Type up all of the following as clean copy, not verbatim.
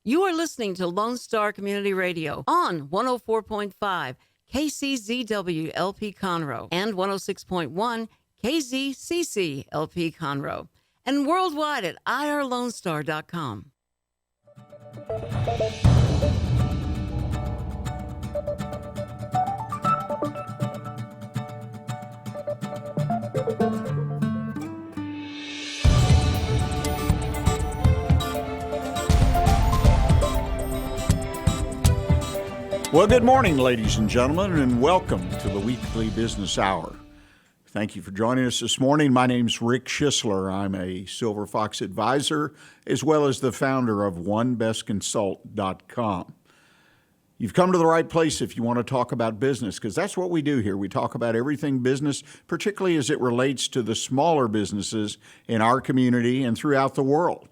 You are listening to Lone Star Community Radio on 104.5 KCZW LP Conroe and 106.1 KZCC LP Conroe, and worldwide at irlonestar.com. Well, good morning, ladies and gentlemen, and welcome to the Weekly Business Hour. Thank you for joining us this morning. My name's Rick Schissler. I'm a Silver Fox advisor, as well as the founder of OneBestConsult.com. You've come to the right place if you want to talk about business, because that's what we do here. We talk about everything business, particularly as it relates to the smaller businesses in our community and throughout the world.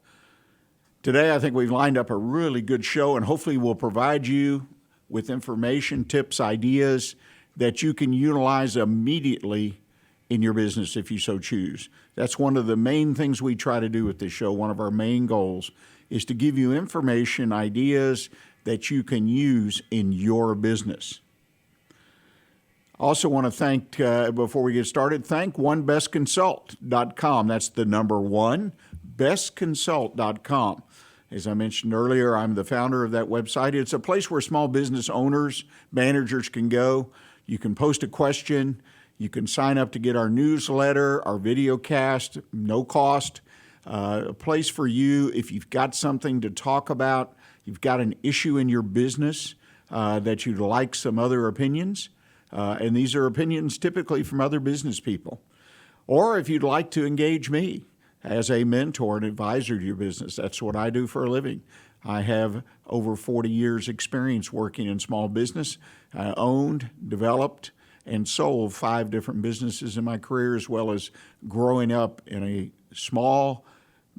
Today, I think we've lined up a really good show, and hopefully we'll provide you with information, tips, ideas that you can utilize immediately in your business if you so choose. That's one of the main things we try to do with this show. One of our main goals is to give you information, ideas that you can use in your business. I also want to thank, before we get started, thank OneBestConsult.com. That's the number one, bestconsult.com. As I mentioned earlier, I'm the founder of that website. It's a place where small business owners, managers can go. You can post a question. You can sign up to get our newsletter, our video cast, no cost. A place for you if you've got something to talk about, you've got an issue in your business that you'd like some other opinions. And these are opinions typically from other business people. Or if you'd like to engage me as a mentor and advisor to your business. That's what I do for a living. I have over 40 years experience working in small business. I owned, developed, and sold 5 different businesses in my career, as well as growing up in a small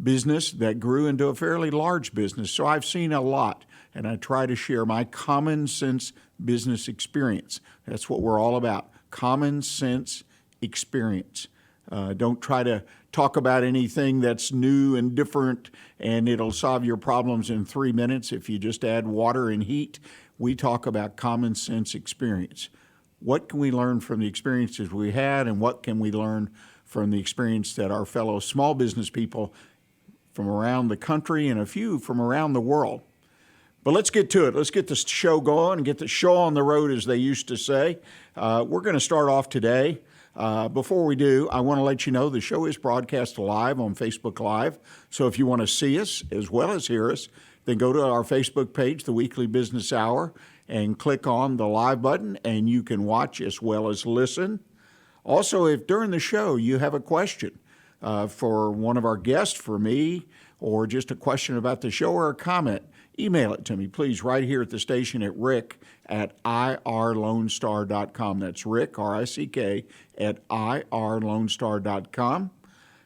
business that grew into a fairly large business. So I've seen a lot, and I try to share my common sense business experience. That's what we're all about, common sense experience. Don't try to talk about anything that's new and different and it'll solve your problems in 3 minutes if you just add water and heat. We talk about common sense experience. What can we learn from the experiences we had, and what can we learn from the experience that our fellow small business people from around the country and a few from around the world? But let's get to it. Let's get the show going and get the show on the road, as they used to say. We're going to start off today. Before we do, I want to let you know the show is broadcast live on Facebook Live. So if you want to see us as well as hear us, then go to our Facebook page, The Weekly Business Hour, and click on the live button, and you can watch as well as listen. Also, if during the show you have a question for one of our guests, for me, or just a question about the show or a comment, email it to me, please, right here at the station at rick@irlonestar.com. That's Rick, R-I-C-K, at irlonestar.com.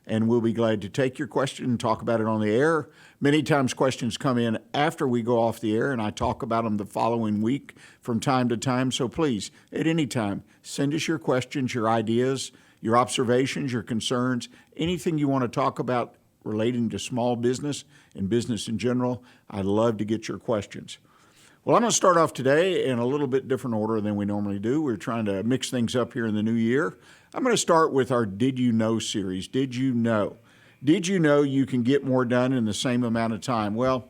And we'll be glad to take your question and talk about it on the air. Many times questions come in after we go off the air, and I talk about them the following week from time to time. So please, at any time, send us your questions, your ideas, your observations, your concerns, anything you want to talk about relating to small business and business in general. I'd love to get your questions. Well, I'm going to start off today in a little bit different order than we normally do. We're trying to mix things up here in the new year. I'm going to start with our Did You Know series. Did you know? Did you know you can get more done in the same amount of time? Well,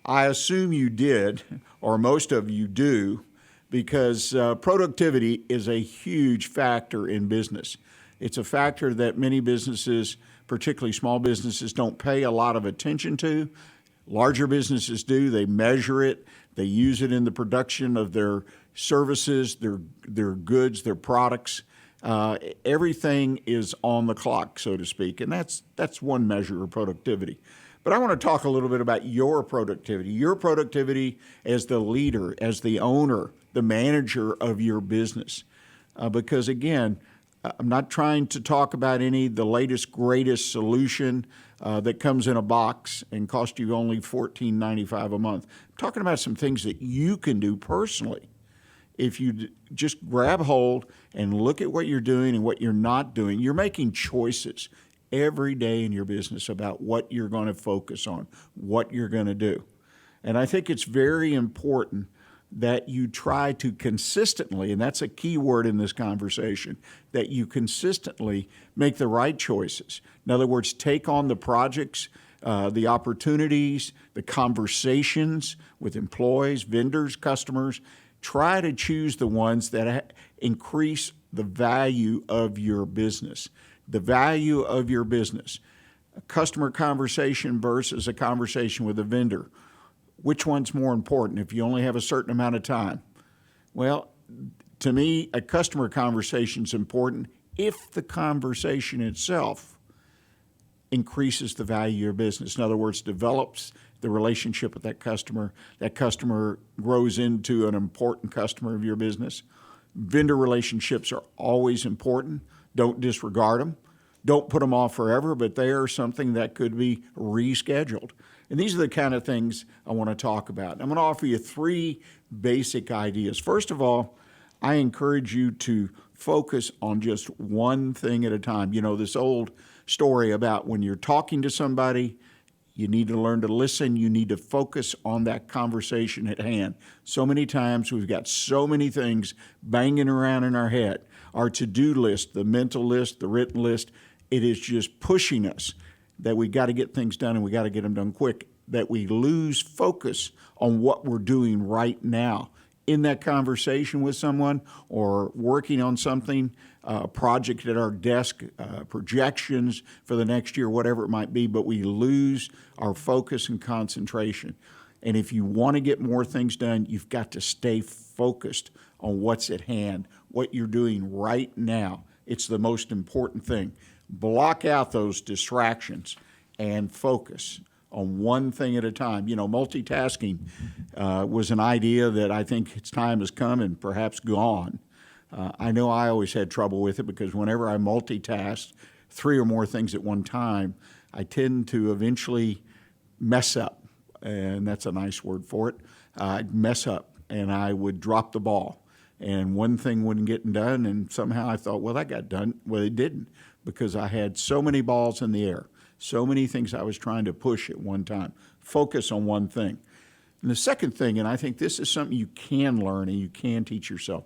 I assume you did, or most of you do, because productivity is a huge factor in business. It's a factor that many businesses, particularly small businesses, don't pay a lot of attention to. Larger businesses do. They measure it. They use it in the production of their services, their goods, their products. Everything is on the clock, so to speak, and that's one measure of productivity. But I want to talk a little bit about your productivity as the leader, as the owner, the manager of your business. Because again, I'm not trying to talk about the latest, greatest solution that comes in a box and costs you only $14.95 a month. I'm talking about some things that you can do personally. If you just grab hold and look at what you're doing and what you're not doing, you're making choices every day in your business about what you're going to focus on, what you're going to do. And I think it's very important that you try to consistently, and that's a key word in this conversation, that you consistently make the right choices. In other words, take on the projects, the opportunities, the conversations with employees, vendors, customers. Try to choose the ones that increase the value of your business. The value of your business. A customer conversation versus a conversation with a vendor. Which one's more important if you only have a certain amount of time? Well, to me, a customer conversation is important if the conversation itself increases the value of your business. In other words, develops the relationship with that customer grows into an important customer of your business. Vendor relationships are always important. Don't disregard them. Don't put them off forever, but they are something that could be rescheduled. And these are the kind of things I want to talk about. I'm going to offer you 3 basic ideas. First of all, I encourage you to focus on just one thing at a time. You know, this old story about when you're talking to somebody, you need to learn to listen. You need to focus on that conversation at hand. So many times we've got so many things banging around in our head. Our to-do list, the mental list, the written list, it is just pushing us that we got to get things done and we got to get them done quick, that we lose focus on what we're doing right now in that conversation with someone or working on something, a project at our desk, projections for the next year, whatever it might be, but we lose our focus and concentration. And if you want to get more things done, you've got to stay focused on what's at hand, what you're doing right now. It's the most important thing. Block out those distractions and focus on one thing at a time. You know, multitasking was an idea that I think its time has come and perhaps gone. I know I always had trouble with it because whenever I multitask 3 or more things at one time, I tend to eventually mess up, and that's a nice word for it. I'd mess up, and I would drop the ball, and one thing wouldn't get done, and somehow I thought, well, that got done. Well, it didn't, because I had so many balls in the air, so many things I was trying to push at one time. Focus on one thing. And the second thing, and I think this is something you can learn and you can teach yourself,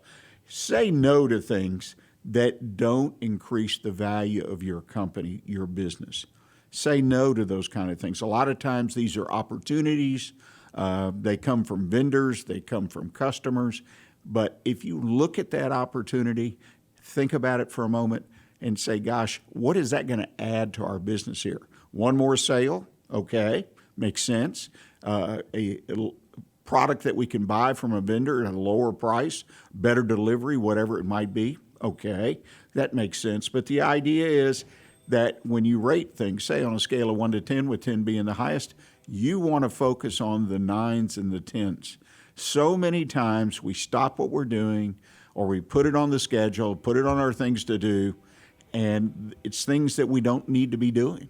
say no to things that don't increase the value of your company, your business. Say no to those kind of things. A lot of times these are opportunities. They come from vendors. They come from customers. But if you look at that opportunity, think about it for a moment and say, gosh, what is that going to add to our business here? One more sale, okay, makes sense. A product that we can buy from a vendor at a lower price, better delivery, whatever it might be, okay, that makes sense. But the idea is that when you rate things, say on a scale of 1 to 10, with 10 being the highest, you want to focus on the 9s and the 10s. So many times we stop what we're doing or we put it on the schedule, put it on our things to do, and it's things that we don't need to be doing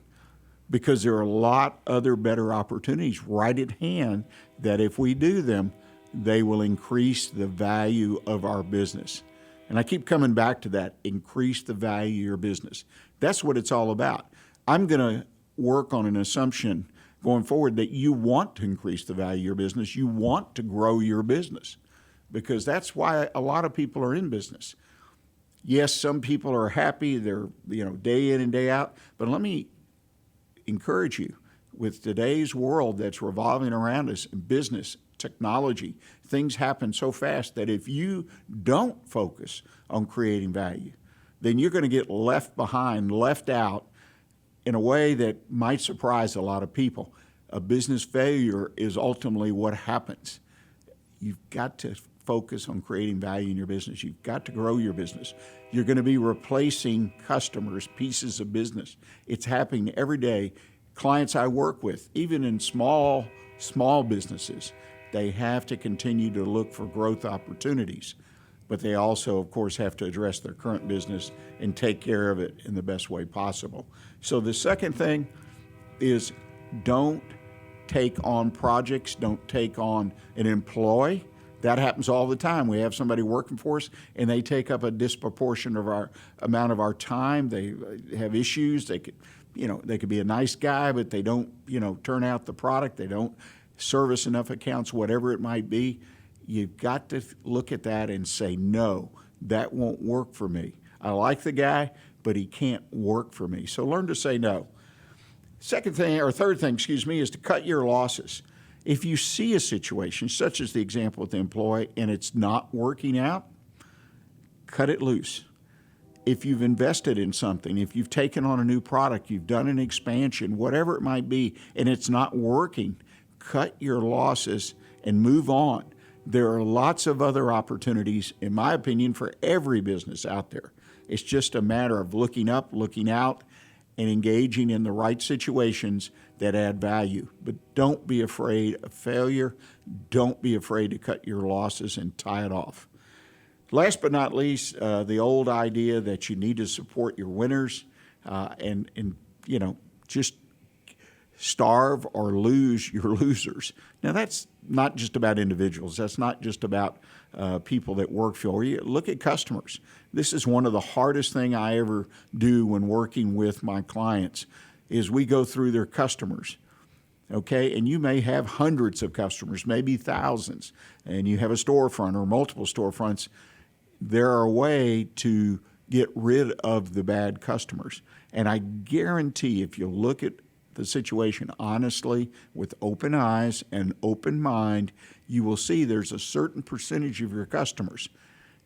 because there are a lot other better opportunities right at hand that if we do them, they will increase the value of our business. And I keep coming back to that, increase the value of your business. That's what it's all about. I'm going to work on an assumption going forward that you want to increase the value of your business. You want to grow your business because that's why a lot of people are in business. Yes, some people are happy, they're day in and day out, but let me encourage you, with today's world that's revolving around us in business, technology, things happen so fast that if you don't focus on creating value, then you're going to get left behind, left out in a way that might surprise a lot of people. A business failure is ultimately what happens. You've got to focus on creating value in your business. You've got to grow your business. You're going to be replacing customers, pieces of business. It's happening every day. Clients I work with, even in small businesses, they have to continue to look for growth opportunities, but they also, of course, have to address their current business and take care of it in the best way possible. So the second thing is don't take on projects, don't take on an employee. That happens all the time. We have somebody working for us, and they take up a disproportionate of our amount of our time. They have issues. They could be a nice guy, but they don't, turn out the product. They don't service enough accounts, whatever it might be. You've got to look at that and say, no, that won't work for me. I like the guy, but he can't work for me. So learn to say no. Third thing, is to cut your losses. If you see a situation, such as the example with the employee, and it's not working out, cut it loose. If you've invested in something, if you've taken on a new product, you've done an expansion, whatever it might be, and it's not working, cut your losses and move on. There are lots of other opportunities, in my opinion, for every business out there. It's just a matter of looking up, looking out, and engaging in the right situations that add value. But don't be afraid of failure. Don't be afraid to cut your losses and tie it off. Last but not least, the old idea that you need to support your winners and just starve or lose your losers. Now, that's not just about individuals. That's not just about people that work for you. Look at customers. This is one of the hardest things I ever do when working with my clients is we go through their customers. Okay, and you may have hundreds of customers, maybe thousands, and you have a storefront or multiple storefronts. There are a way to get rid of the bad customers. And I guarantee if you look at the situation honestly, with open eyes and open mind, you will see there's a certain percentage of your customers.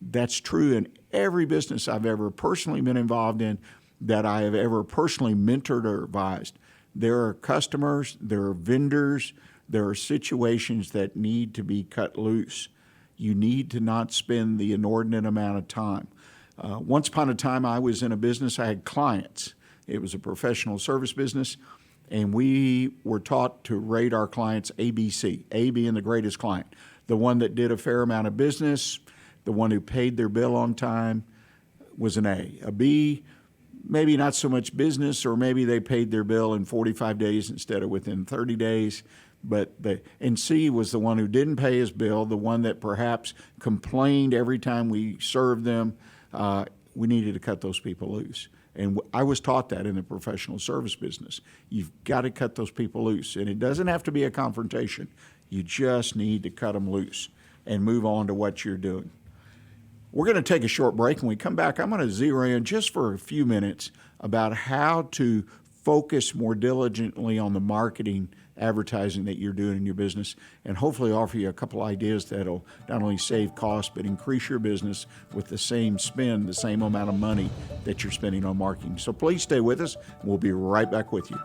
That's true in every business I've ever personally been involved in, that I have ever personally mentored or advised. There are customers, there are vendors, there are situations that need to be cut loose. You need to not spend the inordinate amount of time. Once upon a time, I was in a business, I had clients. It was a professional service business, and we were taught to rate our clients ABC, A being the greatest client, the one that did a fair amount of business, the one who paid their bill on time was an A. A B, maybe not so much business, or maybe they paid their bill in 45 days instead of within 30 days. And C was the one who didn't pay his bill, the one that perhaps complained every time we served them. We needed to cut those people loose. And I was taught that in the professional service business. You've got to cut those people loose. And it doesn't have to be a confrontation. You just need to cut them loose and move on to what you're doing. We're going to take a short break. When we come back, I'm going to zero in just for a few minutes about how to focus more diligently on the marketing advertising that you're doing in your business, and hopefully offer you a couple ideas that'll not only save costs but increase your business with the same spend, the same amount of money that you're spending on marketing. So please stay with us. We'll be right back with you.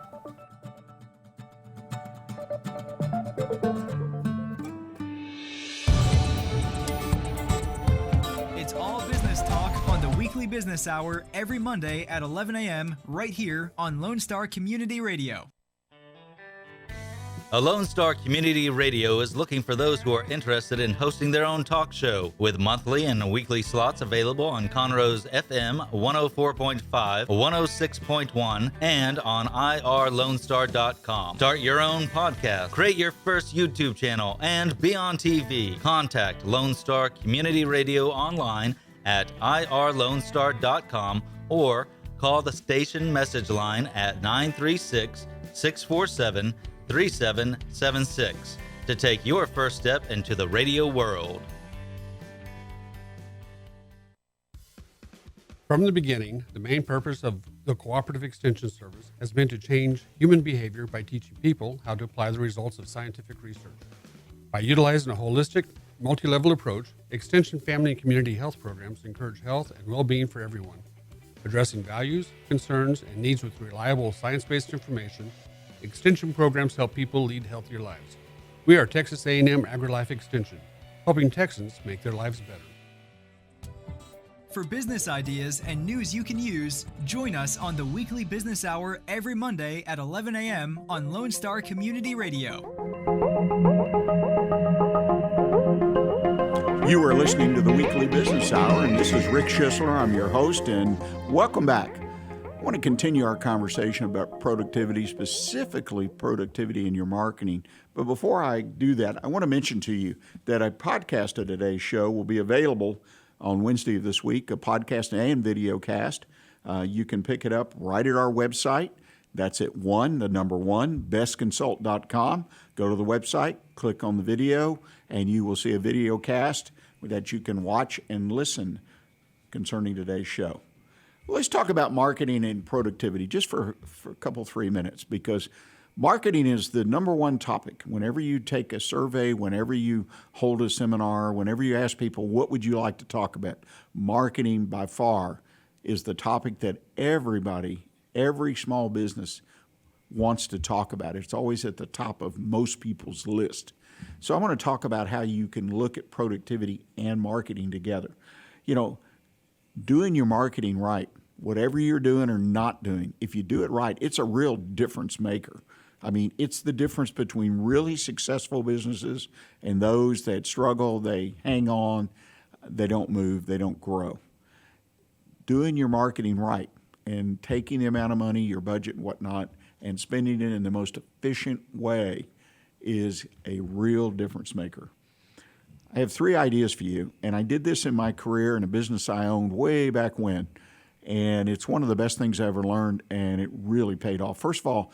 It's all business talk on the Weekly Business Hour every Monday at 11 a.m. right here on Lone Star Community Radio. A Lone Star Community Radio is looking for those who are interested in hosting their own talk show, with monthly and weekly slots available on Conroe's FM 104.5, 106.1, and on irlonestar.com. Start your own podcast, create your first YouTube channel, and be on TV. Contact Lone Star Community Radio online at irlonestar.com or call the station message line at 936-647-3776 to take your first step into the radio world. From the beginning, the main purpose of the Cooperative Extension Service has been to change human behavior by teaching people how to apply the results of scientific research. By utilizing a holistic, multi-level approach, Extension family and community health programs encourage health and well-being for everyone. Addressing values, concerns, and needs with reliable science-based information, Extension programs help people lead healthier lives. We are Texas A&M AgriLife Extension, helping Texans make their lives better. For business ideas and news you can use, join us on the Weekly Business Hour every Monday at 11 a.m. on Lone Star Community Radio. You are listening to the Weekly Business Hour, and this is Rick Schissler. I'm your host, and welcome back. I want to continue our conversation about productivity, specifically productivity in your marketing. But before I do that, I want to mention to you that a podcast of today's show will be available on Wednesday of this week, a podcast and video cast. You can pick it up right at our website. That's at the number one, bestconsult.com. Go to the website, click on the video, and you will see a video cast that you can watch and listen concerning today's show. Let's talk about marketing and productivity just for a couple, 3 minutes, because marketing is the number one topic. Whenever you take a survey, whenever you hold a seminar, whenever you ask people, what would you like to talk about? Marketing by far is the topic that every small business wants to talk about. It's always at the top of most people's list. So I want to talk about how you can look at productivity and marketing together. Doing your marketing right, whatever you're doing or not doing, if you do it right, it's a real difference maker. I mean, it's the difference between really successful businesses and those that struggle, they hang on, they don't move, they don't grow. Doing your marketing right and taking the amount of money, your budget and whatnot, and spending it in the most efficient way is a real difference maker. I have 3 ideas for you, and I did this in my career in a business I owned way back when, and it's one of the best things I ever learned, and it really paid off. First of all,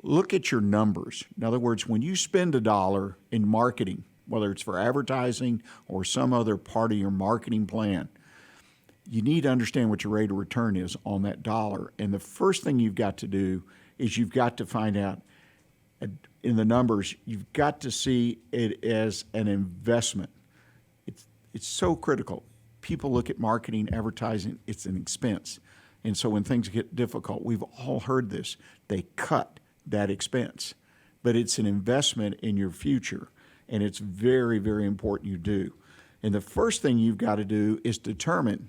look at your numbers. In other words, when you spend $1 in marketing, whether it's for advertising or some other part of your marketing plan, you need to understand what your rate of return is on that dollar. And the first thing you've got to do is you've got to find out in the numbers, you've got to see it as an investment. It's so critical. People look at marketing, advertising, it's an expense. And so when things get difficult, we've all heard this, they cut that expense. But it's an investment in your future, and it's very, very important you do. And the first thing you've got to do is determine,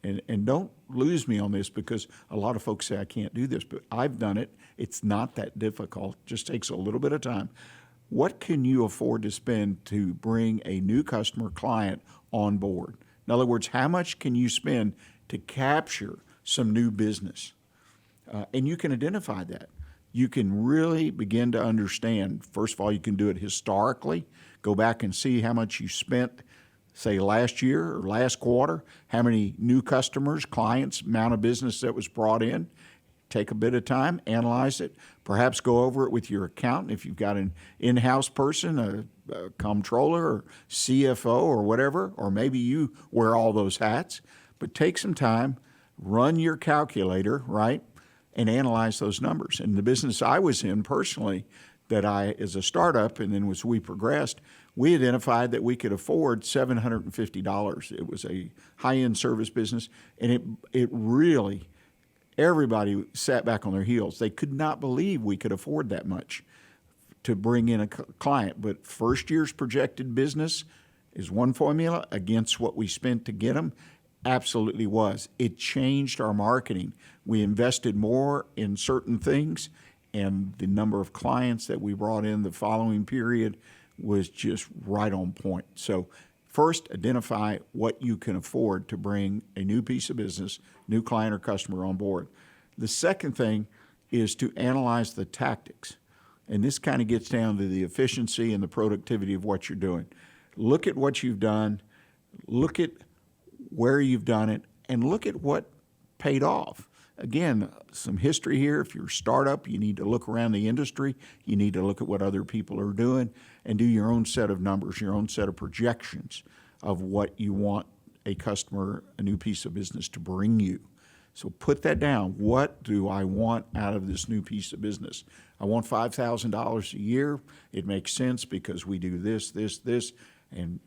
and don't lose me on this because a lot of folks say I can't do this, but I've done it. It's not that difficult. It just takes a little bit of time. What can you afford to spend to bring a new customer client on board? In other words, how much can you spend to capture some new business? And you can identify that. You can really begin to understand. First of all, you can do it historically. Go back and see how much you spent, say, last year or last quarter, how many new customers, clients, amount of business that was brought in. Take a bit of time, analyze it, perhaps go over it with your accountant if you've got an in-house person, a comptroller or CFO or whatever, or maybe you wear all those hats. But take some time, run your calculator, right, and analyze those numbers. And the business I was in personally, that I, as a startup, and then as we progressed, we identified that we could afford $750. It was a high-end service business, and it really, everybody sat back on their heels. They could not believe we could afford that much to bring in a client. But first year's projected business is one formula against what we spent to get them. Absolutely was. It changed our marketing. We invested more in certain things, and the number of clients that we brought in the following period was just right on point. So first, identify what you can afford to bring a new piece of business, new client or customer on board. The second thing is to analyze the tactics. And this kind of gets down to the efficiency and the productivity of what you're doing. Look at what you've done, look at where you've done it, and look at what paid off. Again, some history here. If you're a startup, you need to look around the industry. You need to look at what other people are doing and do your own set of numbers, your own set of projections of what you want a customer, a new piece of business to bring you. So put that down. What do I want out of this new piece of business? I want $5,000 a year. It makes sense because we do this, and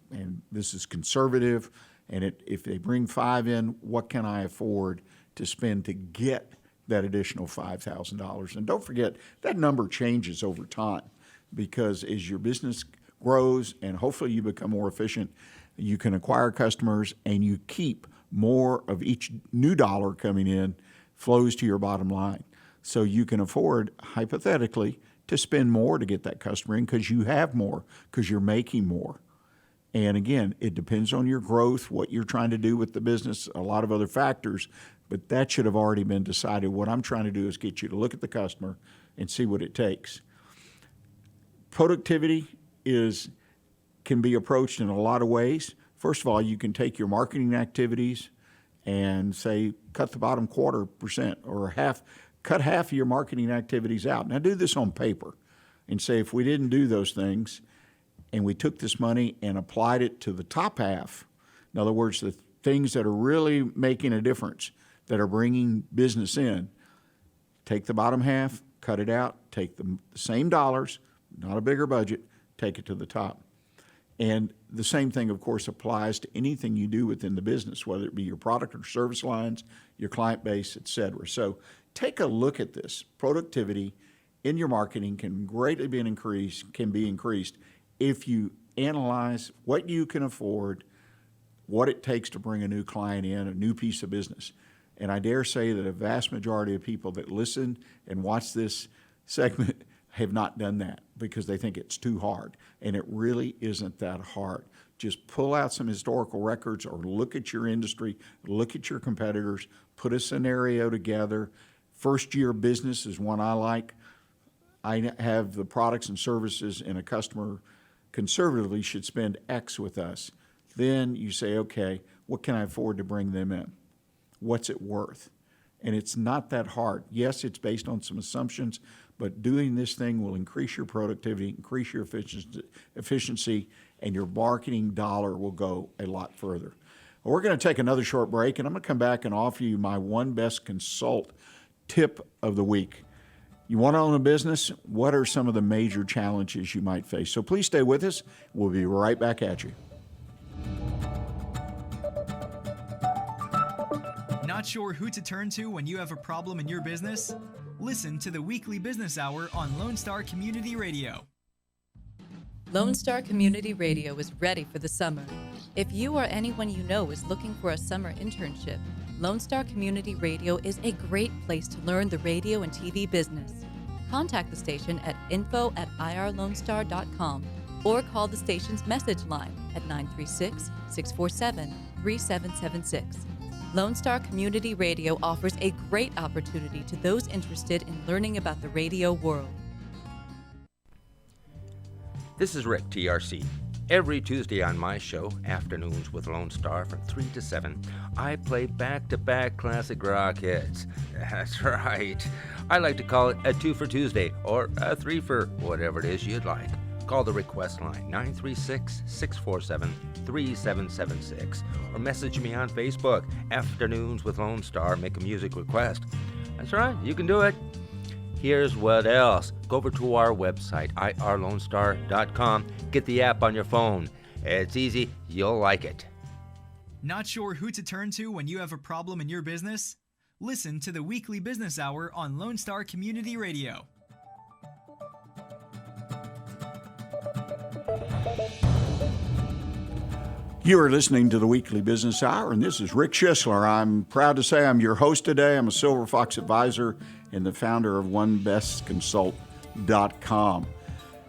this is conservative. And if they bring 5 in, what can I afford to spend to get that additional $5,000? And don't forget, that number changes over time because as your business grows and hopefully you become more efficient, you can acquire customers and you keep more of each new dollar coming in flows to your bottom line. So you can afford, hypothetically, to spend more to get that customer in because you have more, because you're making more. And again, it depends on your growth, what you're trying to do with the business, a lot of other factors, but that should have already been decided. What I'm trying to do is get you to look at the customer and see what it takes. Productivity can be approached in a lot of ways. First of all, you can take your marketing activities and say, cut the bottom 0.25% or cut half of your marketing activities out. Now do this on paper and say, if we didn't do those things and we took this money and applied it to the top half, in other words, the things that are really making a difference, that are bringing business in, take the bottom half, cut it out, take the same dollars, not a bigger budget, take it to the top. And the same thing, of course, applies to anything you do within the business, whether it be your product or service lines, your client base, et cetera. So take a look at this. Productivity in your marketing can greatly be increased if you analyze what you can afford, what it takes to bring a new client in, a new piece of business. And I dare say that a vast majority of people that listen and watch this segment have not done that because they think it's too hard. And it really isn't that hard. Just pull out some historical records or look at your industry, look at your competitors, put a scenario together. First year business is one I like. I have the products and services, and a customer conservatively should spend X with us. Then you say, okay, what can I afford to bring them in? What's it worth? And it's not that hard. Yes, it's based on some assumptions, but doing this thing will increase your productivity, increase your efficiency, and your marketing dollar will go a lot further. Well, we're going to take another short break, and I'm going to come back and offer you my One Best Consult tip of the week. You want to own a business? What are some of the major challenges you might face? So please stay with us. We'll be right back at you. Not sure who to turn to when you have a problem in your business? Listen to the Weekly Business Hour on Lone Star Community Radio. Lone Star Community Radio is ready for the summer. If you or anyone you know is looking for a summer internship, Lone Star Community Radio is a great place to learn the radio and TV business. Contact the station at info@irlonestar.com or call the station's message line at 936-647-3776. Lone Star Community Radio offers a great opportunity to those interested in learning about the radio world. This is Rick, TRC. Every Tuesday on my show, Afternoons with Lone Star from 3 to 7, I play back-to-back classic rock hits. That's right. I like to call it a 2 for Tuesday or a 3 for whatever it is you'd like. Call the request line, 936-647-3776, or message me on Facebook, Afternoons with Lone Star, make a music request. That's right, you can do it. Here's what else. Go over to our website, irlonestar.com. Get the app on your phone. It's easy. You'll like it. Not sure who to turn to when you have a problem in your business? Listen to the Weekly Business Hour on Lone Star Community Radio. You are listening to the Weekly Business Hour, and this is Rick Schissler. I'm proud to say I'm your host today. I'm a Silver Fox advisor and the founder of OneBestConsult.com.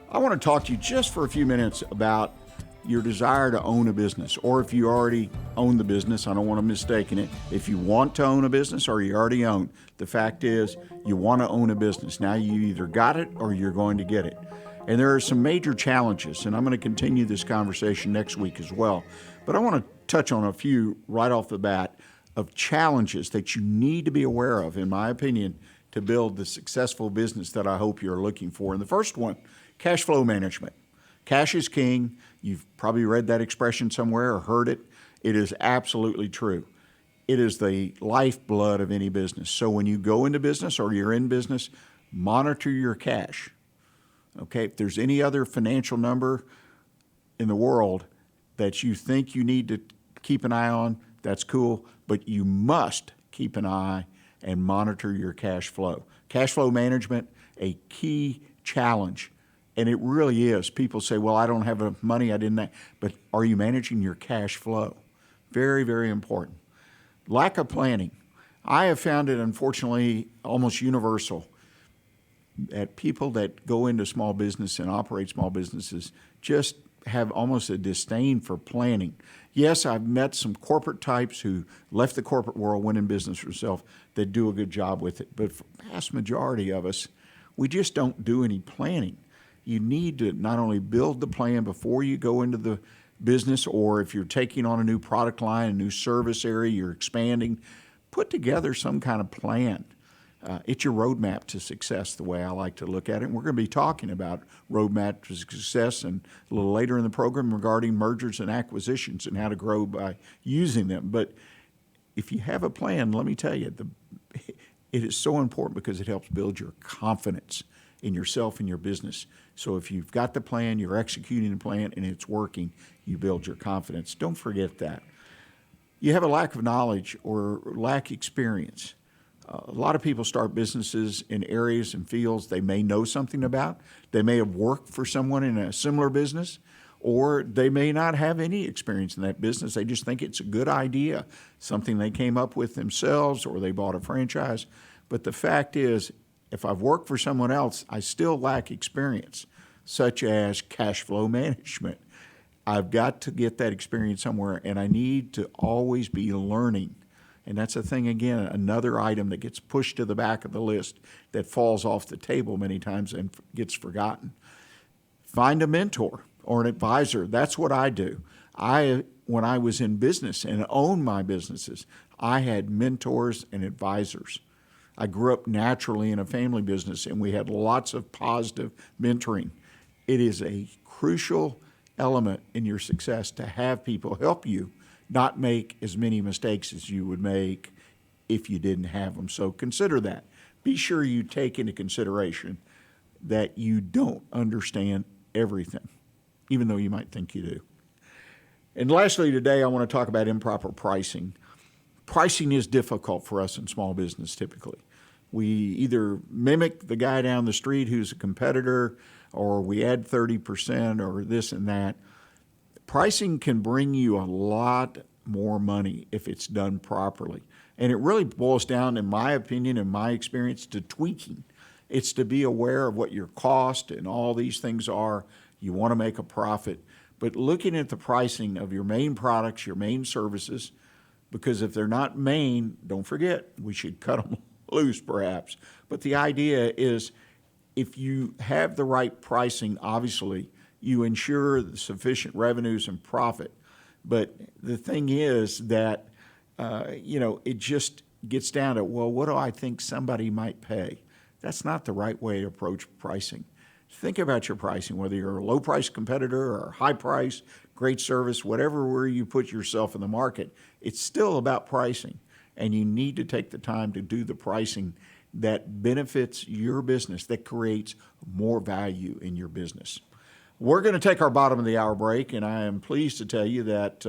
I want to talk to you just for a few minutes about your desire to own a business, or if you already own the business. I don't want to mistake it. If you want to own a business or you already own, the fact is you want to own a business. Now you either got it or you're going to get it. And there are some major challenges, and I'm going to continue this conversation next week as well. But I want to touch on a few right off the bat of challenges that you need to be aware of, in my opinion, to build the successful business that I hope you're looking for. And the first one, cash flow management. Cash is king. You've probably read that expression somewhere or heard it. It is absolutely true. It is the lifeblood of any business. So when you go into business or you're in business, monitor your cash. Okay, if there's any other financial number in the world that you think you need to keep an eye on, that's cool, but you must keep an eye and monitor your cash flow. Cash flow management, a key challenge, and it really is. People say, well, I don't have enough money, I didn't, but are you managing your cash flow? Very, very important. Lack of planning. I have found it, unfortunately, almost universal that people that go into small business and operate small businesses just have almost a disdain for planning. Yes, I've met some corporate types who left the corporate world, went in business for themselves, that do a good job with it. But for the vast majority of us, we just don't do any planning. You need to not only build the plan before you go into the business, or if you're taking on a new product line, a new service area, you're expanding, put together some kind of plan. It's your roadmap to success, the way I like to look at it. And we're going to be talking about roadmap to success and a little later in the program regarding mergers and acquisitions and how to grow by using them. But if you have a plan, let me tell you, it is so important because it helps build your confidence in yourself and your business. So if you've got the plan, you're executing the plan, and it's working, you build your confidence. Don't forget that. You have a lack of knowledge or lack experience. A lot of people start businesses in areas and fields they may know something about. They may have worked for someone in a similar business, or they may not have any experience in that business. They just think it's a good idea, something they came up with themselves, or they bought a franchise. But the fact is, if I've worked for someone else, I still lack experience, such as cash flow management. I've got to get that experience somewhere, and I need to always be learning. And that's a thing, again, another item that gets pushed to the back of the list that falls off the table many times and gets forgotten. Find a mentor or an advisor. That's what I do. When I was in business and owned my businesses, I had mentors and advisors. I grew up naturally in a family business, and we had lots of positive mentoring. It is a crucial element in your success to have people help you not make as many mistakes as you would make if you didn't have them. So consider that. Be sure you take into consideration that you don't understand everything, even though you might think you do. And lastly, today I want to talk about improper pricing. Pricing is difficult for us in small business typically. We either mimic the guy down the street who's a competitor, or we add 30% or this and that. Pricing can bring you a lot more money if it's done properly. And it really boils down, in my opinion, in my experience, to tweaking. It's to be aware of what your cost and all these things are. You want to make a profit. But looking at the pricing of your main products, your main services, because if they're not main, don't forget, we should cut them loose perhaps. But the idea is, if you have the right pricing, obviously, you ensure the sufficient revenues and profit. But the thing is that, it just gets down to, well, what do I think somebody might pay? That's not the right way to approach pricing. Think about your pricing, whether you're a low-price competitor or high-price, great service, whatever where you put yourself in the market, it's still about pricing. And you need to take the time to do the pricing that benefits your business, that creates more value in your business. We're going to take our bottom of the hour break, and I am pleased to tell you that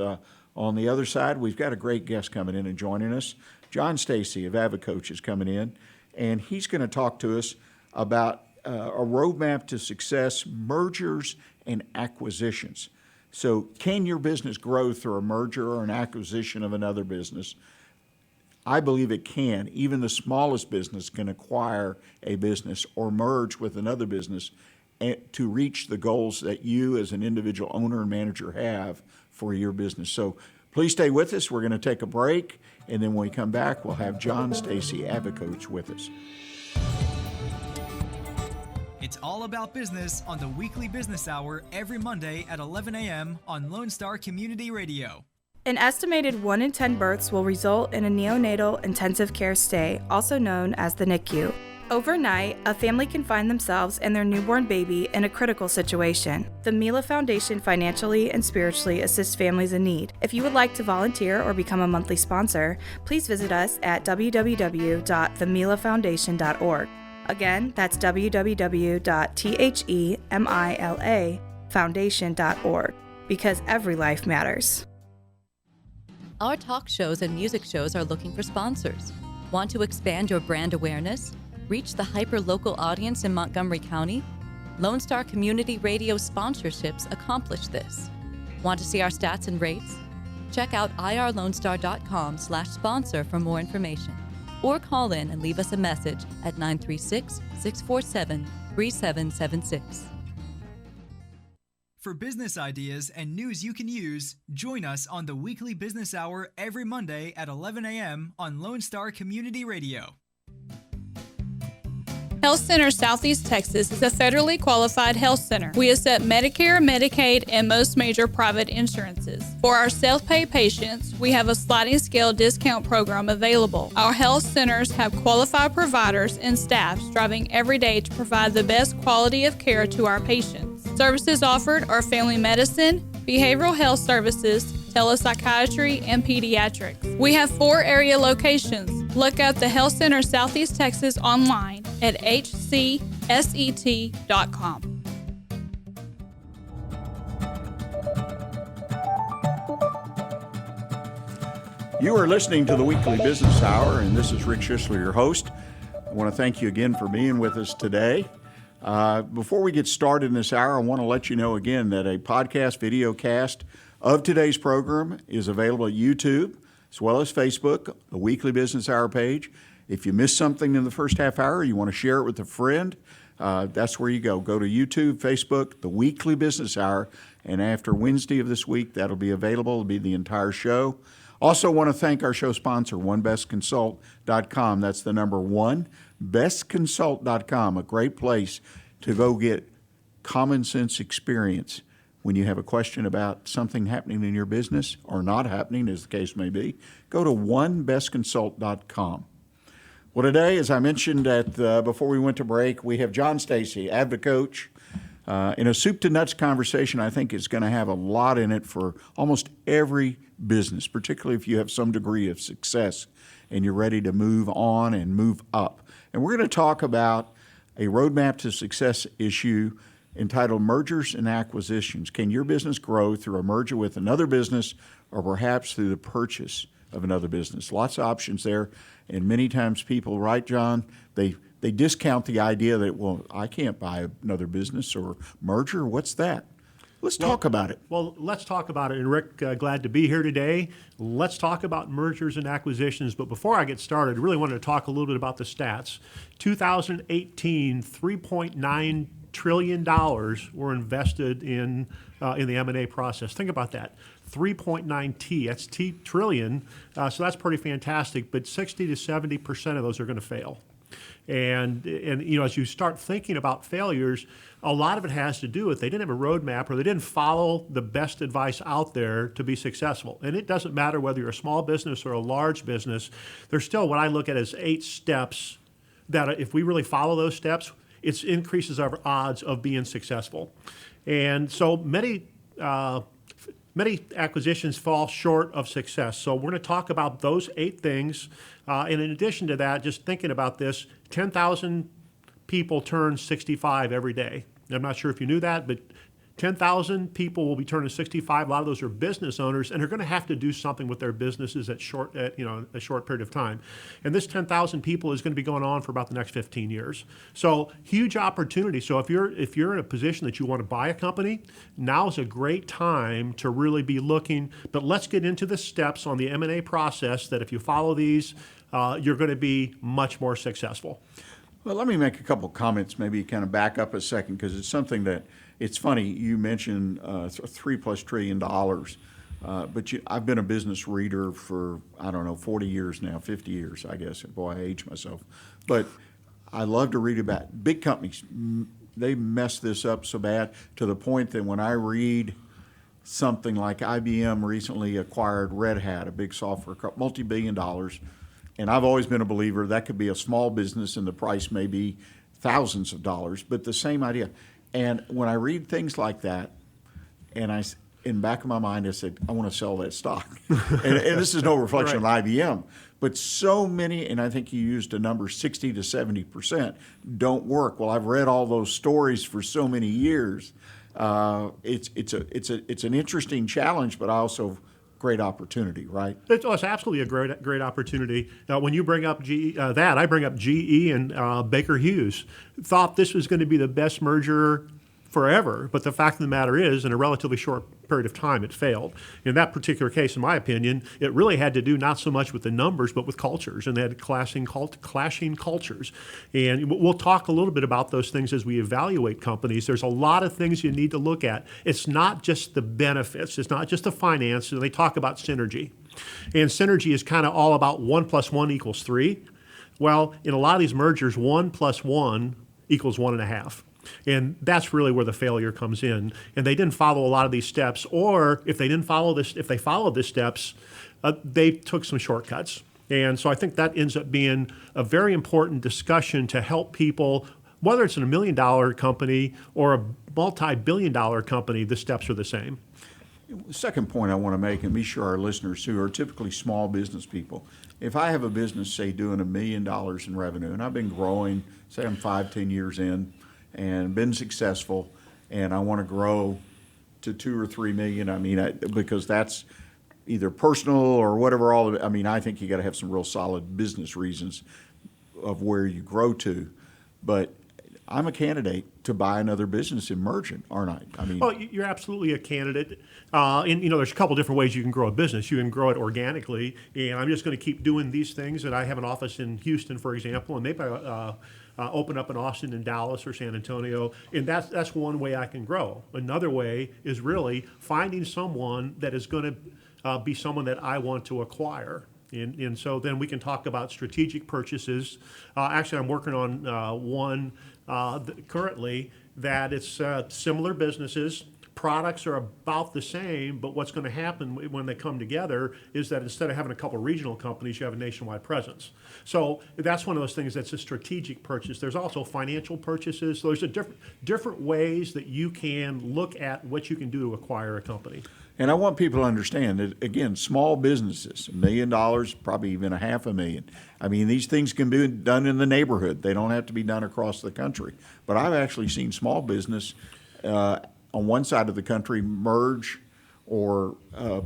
on the other side, we've got a great guest coming in and joining us. John Stacy of AvaCoach is coming in, and he's going to talk to us about a roadmap to success, mergers and acquisitions. So can your business grow through a merger or an acquisition of another business? I believe it can. Even the smallest business can acquire a business or merge with another business to reach the goals that you as an individual owner and manager have for your business. So please stay with us. We're going to take a break, and then when we come back, we'll have John Stacy, AvaCoach, with us. It's all about business on the Weekly Business Hour every Monday at 11 a.m. on Lone Star Community Radio. An estimated 1 in 10 births will result in a neonatal intensive care stay, also known as the NICU. Overnight, a family can find themselves and their newborn baby in a critical situation. The Mila Foundation financially and spiritually assists families in need. If you would like to volunteer or become a monthly sponsor, please visit us at www.themilafoundation.org. Again, that's www.themilafoundation.org, because every life matters. Our talk shows and music shows are looking for sponsors. Want to expand your brand awareness? Reach the hyper-local audience in Montgomery County? Lone Star Community Radio sponsorships accomplish this. Want to see our stats and rates? Check out irlonestar.com/sponsor for more information. Or call in and leave us a message at 936-647-3776. For business ideas and news you can use, join us on the Weekly Business Hour every Monday at 11 a.m. on Lone Star Community Radio. Health Center Southeast Texas is a federally qualified health center. We accept Medicare, Medicaid, and most major private insurances. For our self-pay patients, we have a sliding scale discount program available. Our health centers have qualified providers and staff striving every day to provide the best quality of care to our patients. Services offered are family medicine, behavioral health services, telepsychiatry, and pediatrics. We have 4 area locations. Look up the Health Center Southeast Texas online at hcset.com. You are listening to the Weekly Business Hour, and this is Rick Schissler, your host. I want to thank you again for being with us today. Before we get started in this hour, I want to let you know again that a podcast video cast of today's program is available at YouTube as well as Facebook, the Weekly Business Hour page. If you missed something in the first half hour, you want to share it with a friend, that's where you go. Go to YouTube, Facebook, the Weekly Business Hour, and after Wednesday of this week, that'll be available. It'll be the entire show. Also want to thank our show sponsor, onebestconsult.com. That's the number 1, bestconsult.com, a great place to go get common sense experience when you have a question about something happening in your business or not happening, as the case may be. Go to onebestconsult.com. Well, today, as I mentioned before we went to break, we have John Stacy, Advocate Coach. In a soup to nuts conversation, I think it's going to have a lot in it for almost every business, particularly if you have some degree of success and you're ready to move on and move up. And we're going to talk about a roadmap to success issue entitled Mergers and Acquisitions. Can your business grow through a merger with another business or perhaps through the purchase of another business? Lots of options there. And many times people, right, John, they discount the idea that, well, I can't buy another business or merger. What's that? Let's talk about it. Well, let's talk about it. And Rick, glad to be here today. Let's talk about mergers and acquisitions. But before I get started, I really wanted to talk a little bit about the stats. 2018, $3.9 trillion were invested in the M&A process. Think about that. 3.9 T, that's T trillion. So that's pretty fantastic. But 60 to 70% of those are going to fail. And you know, as you start thinking about failures, a lot of it has to do with they didn't have a roadmap or they didn't follow the best advice out there to be successful. And it doesn't matter whether you're a small business or a large business. There's still what I look at as 8 steps that if we really follow those steps, it increases our odds of being successful. And so many acquisitions fall short of success. So we're going to talk about those 8 things. And in addition to that, just thinking about this, 10,000 people turn 65 every day. I'm not sure if you knew that, but 10,000 people will be turning 65. A lot of those are business owners, and they're going to have to do something with their businesses at a short period of time. And this 10,000 people is going to be going on for about the next 15 years. So huge opportunity. So if you're in a position that you want to buy a company, now is a great time to really be looking. But let's get into the steps on the M&A process that if you follow these, you're going to be much more successful. Well, let me make a couple comments, maybe kind of back up a second, because it's something that it's funny. You mentioned $3+ trillion, but I've been a business reader for, 40 years now, 50 years, I guess. Boy, I age myself. But I love to read about big companies. They mess this up so bad to the point that when I read something like IBM recently acquired Red Hat, a big software company, multi-billion dollars, and I've always been a believer that could be a small business and the price may be thousands of dollars, but the same idea. And when I read things like that, and in the back of my mind, I said, I want to sell that stock. and this is no reflection on IBM, but so many, and I think you used a number 60 to 70%, don't work. Well, I've read all those stories for so many years. It's an interesting challenge, but also great opportunity, right? It's absolutely a great opportunity. When you bring up I bring up GE and Baker Hughes. Thought this was going to be the best merger forever, but the fact of the matter is, in a relatively short period of time, it failed. In that particular case, in my opinion, it really had to do not so much with the numbers, but with cultures, and they had clashing cultures. And we'll talk a little bit about those things as we evaluate companies. There's a lot of things you need to look at. It's not just the benefits. It's not just the finance. They talk about synergy. And synergy is kind of all about 1 + 1 = 3. Well, in a lot of these mergers, 1 + 1 equals 1.5. And that's really where the failure comes in. And they didn't follow a lot of these steps, or if they followed the steps, they took some shortcuts. And so I think that ends up being a very important discussion to help people, whether it's in $1 million company or a multi-billion-dollar company, the steps are the same. The second point I want to make, and be sure our listeners who are typically small business people, if I have a business, say, doing $1 million in revenue, and I've been growing, say I'm 5-10 years in, and been successful, and I want to grow to 2 or 3 million, because that's either personal or whatever. I think you got to have some real solid business reasons of where you grow to. But I'm a candidate to buy another business in merging, aren't I? Well, you're absolutely a candidate. And there's a couple different ways you can grow a business. You can grow it organically, and I'm just going to keep doing these things. And I have an office in Houston, for example, and maybe open up in Austin and Dallas or San Antonio, and that's one way I can grow. Another way is really finding someone that is going to be someone that I want to acquire. And so then we can talk about strategic purchases. Actually, I'm working on one currently that it's similar businesses. Products are about the same, but what's going to happen when they come together is that instead of having a couple regional companies, you have a nationwide presence. So that's one of those things that's a strategic purchase. There's also financial purchases. So there's different ways that you can look at what you can do to acquire a company. And I want people to understand that, again, small businesses, $1 million, probably even $500,000. These things can be done in the neighborhood. They don't have to be done across the country. But I've actually seen small business on one side of the country merge or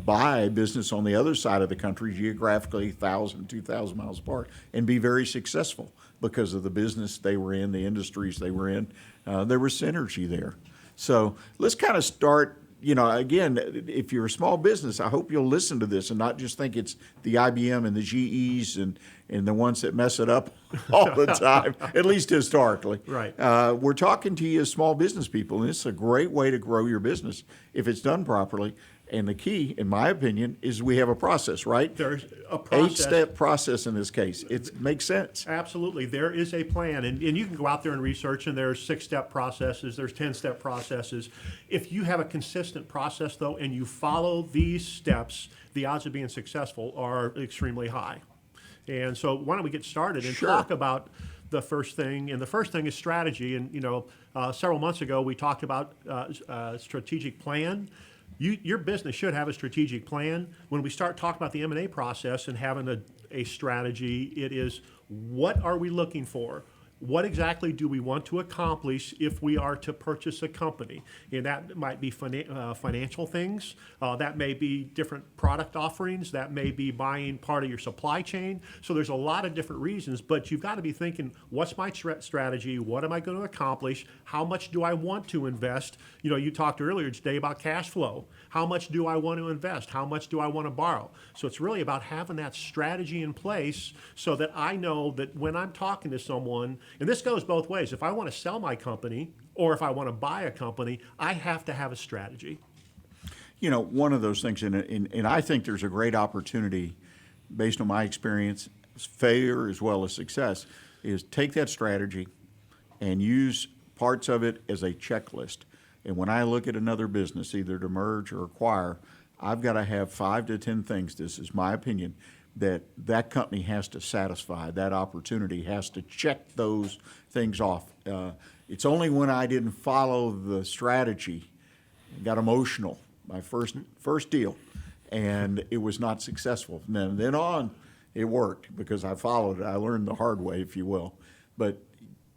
buy a business on the other side of the country, geographically 1,000, 2,000 miles apart, and be very successful because of the business they were in, the industries they were in. There was synergy there. So let's kind of start. Again, if you're a small business, I hope you'll listen to this and not just think it's the IBM and the GEs and the ones that mess it up all the time, at least historically. Right. We're talking to you as small business people, and it's a great way to grow your business if it's done properly. And the key, in my opinion, is we have a process, right? There's a process. 8-step process in this case. It makes sense. Absolutely. There is a plan. And you can go out there and research, and there's 6-step processes, there's 10-step processes. If you have a consistent process, though, and you follow these steps, the odds of being successful are extremely high. And so why don't we get started and talk about the first thing. And the first thing is strategy. And, several months ago, we talked about strategic plan. Your business should have a strategic plan. When we start talking about the M&A process and having a strategy, it is what are we looking for? What exactly do we want to accomplish if we are to purchase a company? And that might be financial things. That may be different product offerings. That may be buying part of your supply chain. So there's a lot of different reasons, but you've got to be thinking, what's my strategy? What am I going to accomplish? How much do I want to invest? You talked earlier today about cash flow. How much do I want to invest? How much do I want to borrow? So it's really about having that strategy in place so that I know that when I'm talking to someone, and this goes both ways. If I want to sell my company or if I want to buy a company, I have to have a strategy. One of those things, and I think there's a great opportunity based on my experience, failure as well as success, is take that strategy and use parts of it as a checklist. And when I look at another business, either to merge or acquire, I've got to have 5 to 10 things, this is my opinion, that company has to satisfy, that opportunity has to check those things off. It's only when I didn't follow the strategy, got emotional, my first deal, and it was not successful. And then on, it worked because I followed it. I learned the hard way, if you will. But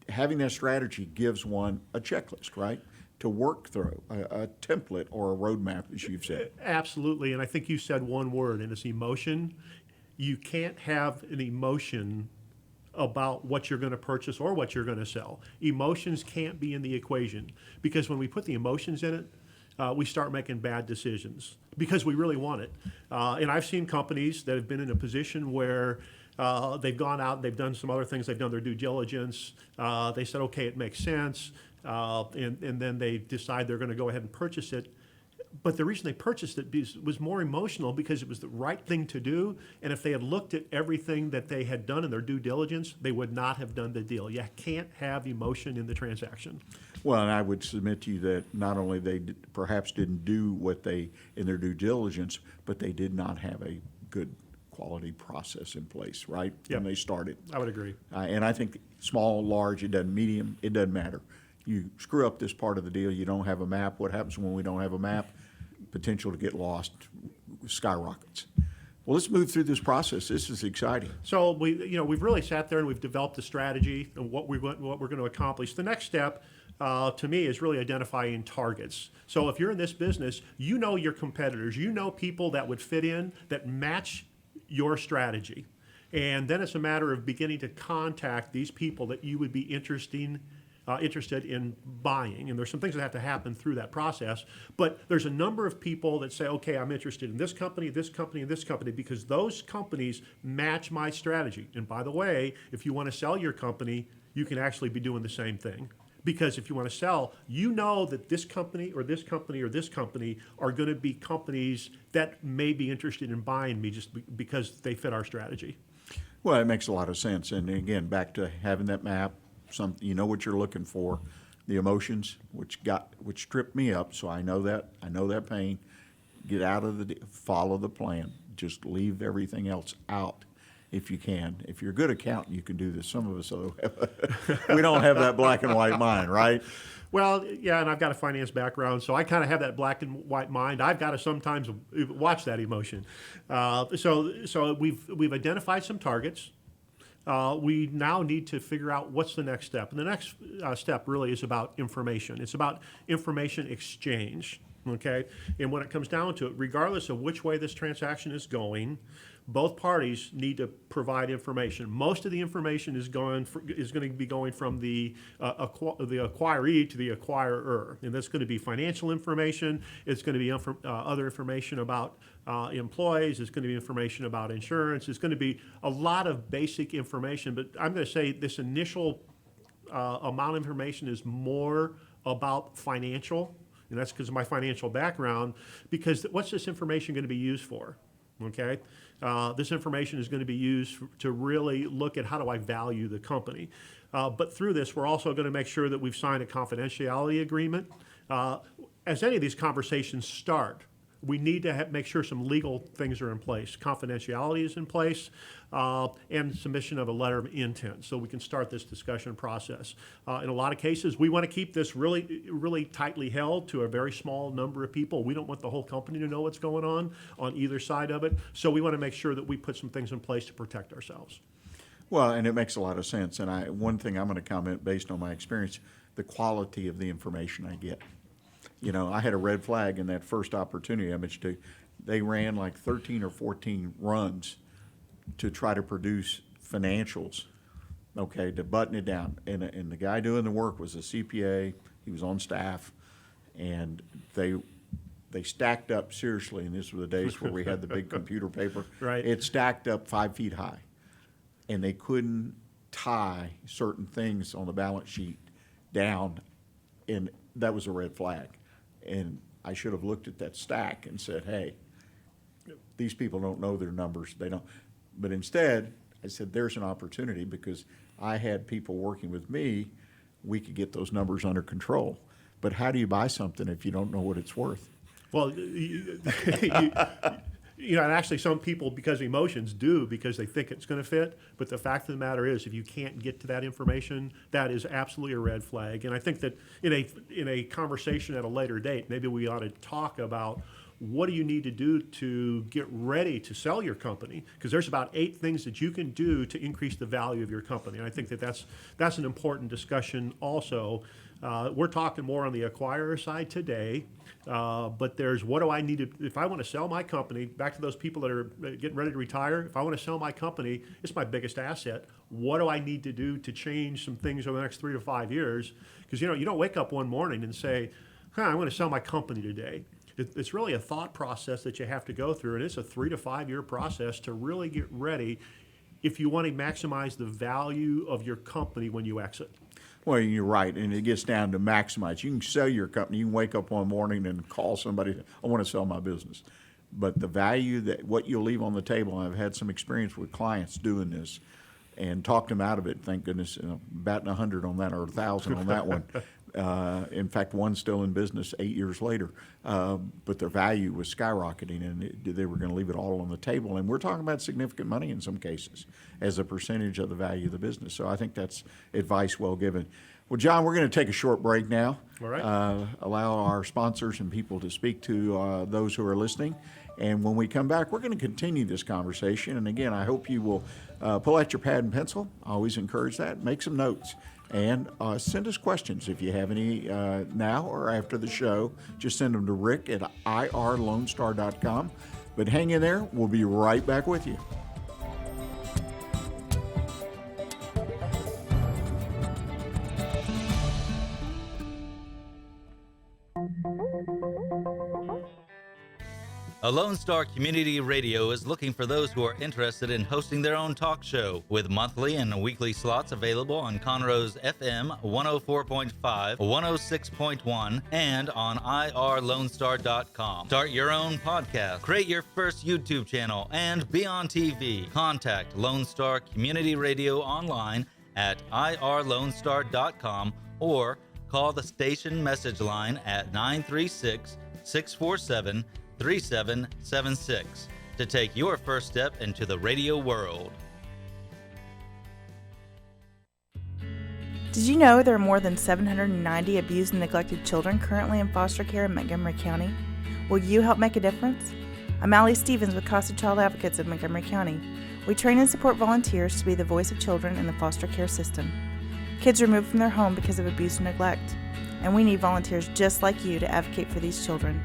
having that strategy gives one a checklist, right? To work through, a template or a roadmap, as you've said. Absolutely, and I think you said one word, and it's emotion. You can't have an emotion about what you're going to purchase or what you're going to sell. Emotions can't be in the equation because when we put the emotions in it, we start making bad decisions because we really want it. And I've seen companies that have been in a position where they've gone out, they've done some other things, they've done their due diligence, they said, okay, it makes sense, and then they decide they're going to go ahead and purchase it. But the reason they purchased it was more emotional because it was the right thing to do. And if they had looked at everything that they had done in their due diligence, they would not have done the deal. You can't have emotion in the transaction. Well, and I would submit to you that not only they perhaps didn't do what they, in their due diligence, but they did not have a good quality process in place, right? Yep. When they started. I would agree. And I think small, large, it doesn't, medium, it doesn't matter. You screw up this part of the deal, you don't have a map. What happens when we don't have a map? Potential to get lost skyrockets. Well, let's move through this process. This is exciting. So we've really sat there and we've developed a strategy and what we're going to accomplish. The next step, to me, is really identifying targets. So if you're in this business, you know your competitors, you know people that would fit in, that match your strategy. And then it's a matter of beginning to contact these people that you would be interested in buying. And there's some things that have to happen through that process. But there's a number of people that say, okay, I'm interested in this company, this company, and this company, because those companies match my strategy. And by the way, if you want to sell your company, you can actually be doing the same thing. Because if you want to sell, you know that this company or this company or this company are going to be companies that may be interested in buying me just because they fit our strategy. Well, it makes a lot of sense. And again, back to having that map, you know what you're looking for, the emotions, which tripped me up. So I know that pain. Get out of follow the plan. Just leave everything else out if you can. If you're a good accountant, you can do this. Some of us, though, we don't have that black and white mind, right? Well, yeah, and I've got a finance background, so I kind of have that black and white mind. I've got to sometimes watch that emotion. So we've identified some targets. We now need to figure out what's the next step. And the next step really is about information. It's about information exchange, okay? And when it comes down to it, regardless of which way this transaction is going, both parties need to provide information. Most of the information is going to be going from the acquiree to the acquirer, and that's going to be financial information. It's going to be other information about employees. It's going to be information about insurance. It's going to be a lot of basic information. But I'm going to say this initial amount of information is more about financial, and that's because of my financial background. Because what's this information going to be used for? Okay, this information is going to be used to really look at how do I value the company. But through this, we're also going to make sure that we've signed a confidentiality agreement. As any of these conversations start, we need to make sure some legal things are in place. Confidentiality is in place, and submission of a letter of intent, so we can start this discussion process. In a lot of cases, we want to keep this really, really tightly held to a very small number of people. We don't want the whole company to know what's going on either side of it, so we want to make sure that we put some things in place to protect ourselves. Well, and it makes a lot of sense. And one thing I'm going to comment based on my experience, the quality of the information I get. You know, I had a red flag in that first opportunity I mentioned to you. They ran like 13 or 14 runs to try to produce financials, okay, to button it down. And the guy doing the work was a CPA. He was on staff, and they stacked up seriously. And this were the days where we had the big computer paper. Right. It stacked up 5 feet high, and they couldn't tie certain things on the balance sheet down, and that was a red flag. And I should have looked at that stack and said, hey, these people don't know their numbers. They don't. But instead, I said, there's an opportunity, because I had people working with me. We could get those numbers under control. But how do you buy something if you don't know what it's worth? Well, and actually some people, because of emotions, do, because they think it's going to fit. But the fact of the matter is, if you can't get to that information, that is absolutely a red flag. And I think that in a conversation at a later date, maybe we ought to talk about what do you need to do to get ready to sell your company? Because there's about 8 things that you can do to increase the value of your company. And I think that that's an important discussion also. We're talking more on the acquirer side today, but there's what do I need to, if I want to sell my company, back to those people that are getting ready to retire, if I want to sell my company, it's my biggest asset. What do I need to do to change some things over the next 3 to 5 years? Because, you don't wake up one morning and say, I'm going to sell my company today. It's really a thought process that you have to go through, and it's a 3 to 5 year process to really get ready if you want to maximize the value of your company when you exit. Well, you're right, and it gets down to maximize. You can sell your company. You can wake up one morning and call somebody, I want to sell my business. But the value that what you'll leave on the table, and I've had some experience with clients doing this and talked them out of it, thank goodness, batting 100 on that or 1,000 on that one. In fact, one's still in business 8 years later, but their value was skyrocketing, and they were going to leave it all on the table. And we're talking about significant money in some cases as a percentage of the value of the business. So I think that's advice well given. Well, John, we're going to take a short break now. All right. Allow our sponsors and people to speak to those who are listening. And when we come back, we're going to continue this conversation. And again, I hope you will pull out your pad and pencil. I always encourage that. Make some notes. And send us questions if you have any now or after the show. Just send them to Rick at irlonestar.com. But hang in there. We'll be right back with you. A Lone Star Community Radio is looking for those who are interested in hosting their own talk show with monthly and weekly slots available on Conroe's FM 104.5, 106.1, and on irlonestar.com. Start your own podcast, create your first YouTube channel, and be on TV. Contact Lone Star Community Radio online at irlonestar.com or call the station message line at 936-647-3776 to take your first step into the radio world. Did you know there are more than 790 abused and neglected children currently in foster care in Montgomery County? Will you help make a difference? I'm Allie Stevens with Casa Child Advocates of Montgomery County. We train and support volunteers to be the voice of children in the foster care system. Kids removed from their home because of abuse and neglect, and we need volunteers just like you to advocate for these children.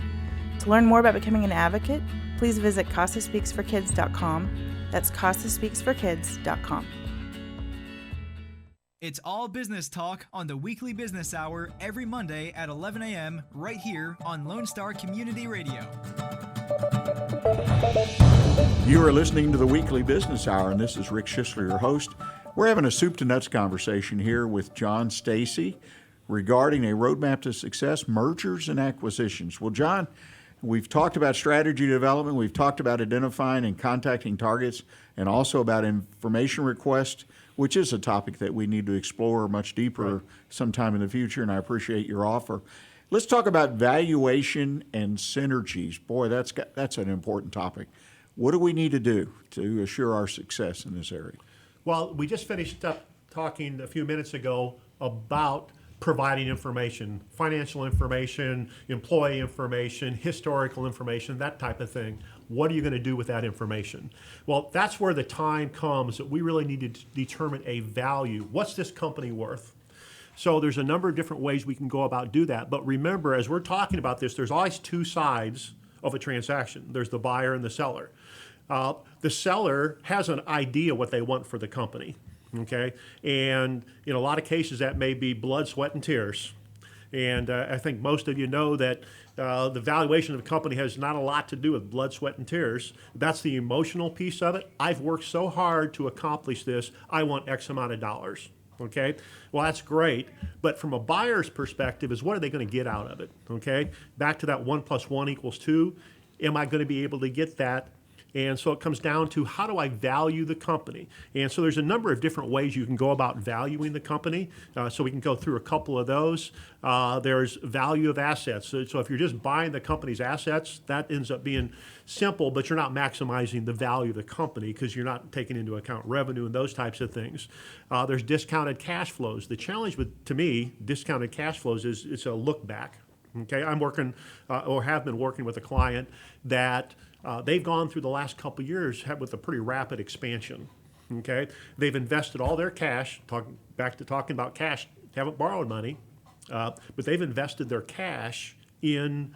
To learn more about becoming an advocate, please visit CasaSpeaksForKids.com. That's CasaSpeaksForKids.com. It's all business talk on the Weekly Business Hour every Monday at 11 a.m. right here on Lone Star Community Radio. You are listening to the Weekly Business Hour, and this is Rick Schissler, your host. We're having a soup to nuts conversation here with John Stacy regarding a roadmap to success, mergers and acquisitions. Well, John, we've talked about strategy development. We've talked about identifying and contacting targets, and also about information request, which is a topic that we need to explore much deeper sometime in the future, and I appreciate your offer. Let's talk about valuation and synergies. Boy, that's an important topic. What do we need to do to assure our success in this area? Well, we just finished up talking a few minutes ago about providing information, financial information, employee information, historical information, that type of thing. What are you going to do with that information? Well, that's where the time comes that we really need to determine a value. What's this company worth? So there's a number of different ways we can go about do that. But remember, as we're talking about this, there's always two sides of a transaction. There's the buyer and the seller. The seller has an idea what they want for the company. Okay, and in a lot of cases that may be blood, sweat, and tears. And I think most of you know that the valuation of a company has not a lot to do with blood, sweat, and tears. That's the emotional piece of it. I've worked so hard to accomplish this. I want X amount of dollars. Okay, well, that's great. But from a buyer's perspective is what are they going to get out of it? Okay, back to that 1 + 1 = 2. Am I going to be able to get that? And so it comes down to how do I value the company? And so there's a number of different ways you can go about valuing the company. So we can go through a couple of those. There's value of assets. So if you're just buying the company's assets, that ends up being simple, but you're not maximizing the value of the company because you're not taking into account revenue and those types of things. There's discounted cash flows. The challenge with, to me, discounted cash flows is it's a look back. Okay, I'm working or have been working with a client that they've gone through the last couple of years with a pretty rapid expansion. Okay, they've invested all their cash. Back to talking about cash, haven't borrowed money, but they've invested their cash in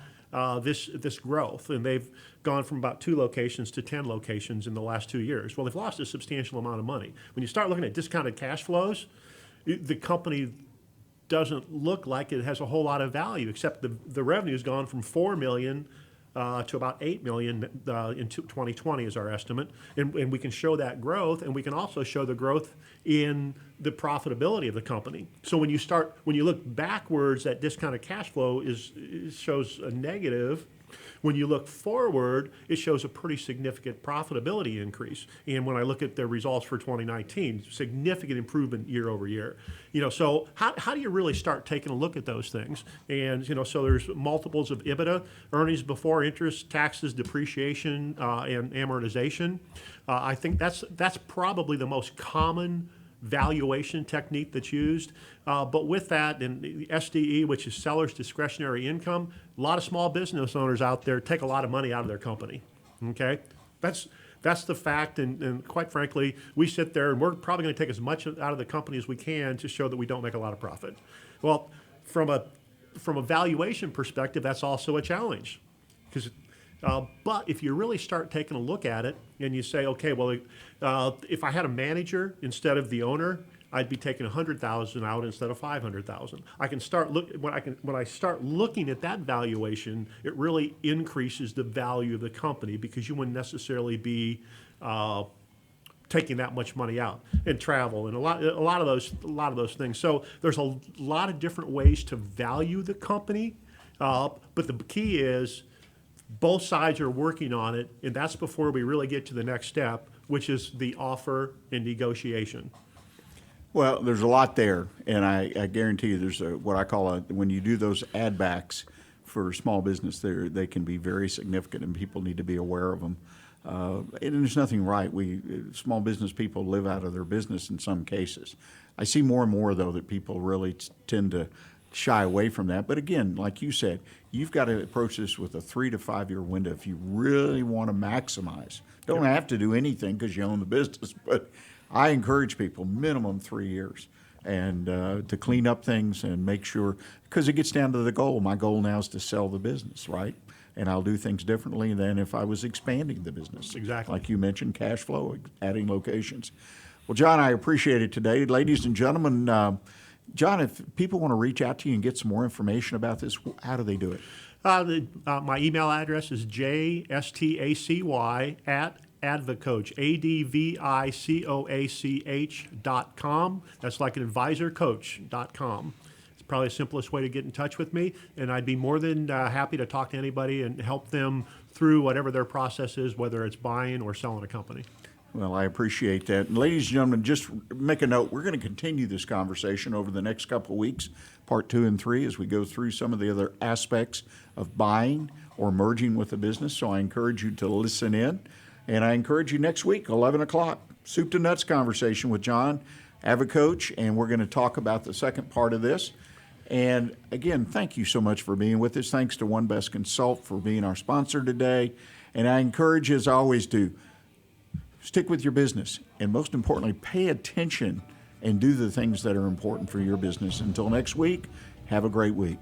this growth, and they've gone from about 2 locations to 10 locations in the last 2 years. Well, they've lost a substantial amount of money. When you start looking at discounted cash flows, the company doesn't look like it has a whole lot of value, except the revenue's gone from $4 million to about $8 million in 2020 is our estimate. And we can show that growth, and we can also show the growth in the profitability of the company. So when you look backwards, that discounted cash flow shows a negative. When you look forward, it shows a pretty significant profitability increase. And when I look at the results for 2019, significant improvement year over year. So how do you really start taking a look at those things? And so there's multiples of EBITDA, earnings before interest, taxes, depreciation, and amortization. I think that's probably the most common valuation technique that's used. But with that, and the SDE, which is seller's discretionary income, a lot of small business owners out there take a lot of money out of their company. Okay? That's the fact, and quite frankly, we sit there and we're probably going to take as much out of the company as we can to show that we don't make a lot of profit. Well, from a valuation perspective, that's also a challenge. But if you really start taking a look at it and you say, okay, well, if I had a manager instead of the owner, I'd be taking $100,000 out instead of $500,000. I can start when I start looking at that valuation, it really increases the value of the company because you wouldn't necessarily be taking that much money out and travel and a lot of those things. So there's a lot of different ways to value the company, but the key is both sides are working on it, and that's before we really get to the next step, which is the offer and negotiation. Well, there's a lot there, and I guarantee you there's what I call when you do those add backs for small business, they can be very significant, and people need to be aware of them. And there's nothing right. Small business people live out of their business in some cases. I see more and more, though, that people really tend to shy away from that. But again, like you said, you've got to approach this with a 3 to 5 year window if you really want to maximize. Don't have to do anything because you own the business, but I encourage people minimum 3 years and to clean up things and make sure, because it gets down to the goal. My goal now is to sell the business, right? And I'll do things differently than if I was expanding the business. Exactly. Like you mentioned, cash flow, adding locations. Well, John, I appreciate it today. Ladies and gentlemen, John, if people want to reach out to you and get some more information about this, how do they do it? My email address is jstacy@advocoach, advicoach.com. That's like an advisorcoach.com. It's probably the simplest way to get in touch with me, and I'd be more than happy to talk to anybody and help them through whatever their process is, whether it's buying or selling a company. Well, I appreciate that. And ladies and gentlemen, just make a note. We're going to continue this conversation over the next couple of weeks, part 2 and 3, as we go through some of the other aspects of buying or merging with a business. So I encourage you to listen in. And I encourage you next week, 11 o'clock, Soup to Nuts conversation with John, AdvoCoach, and we're going to talk about the second part of this. And again, thank you so much for being with us. Thanks to One Best Consult for being our sponsor today. And I encourage you, as I always do, stick with your business, and most importantly, pay attention and do the things that are important for your business. Until next week, have a great week.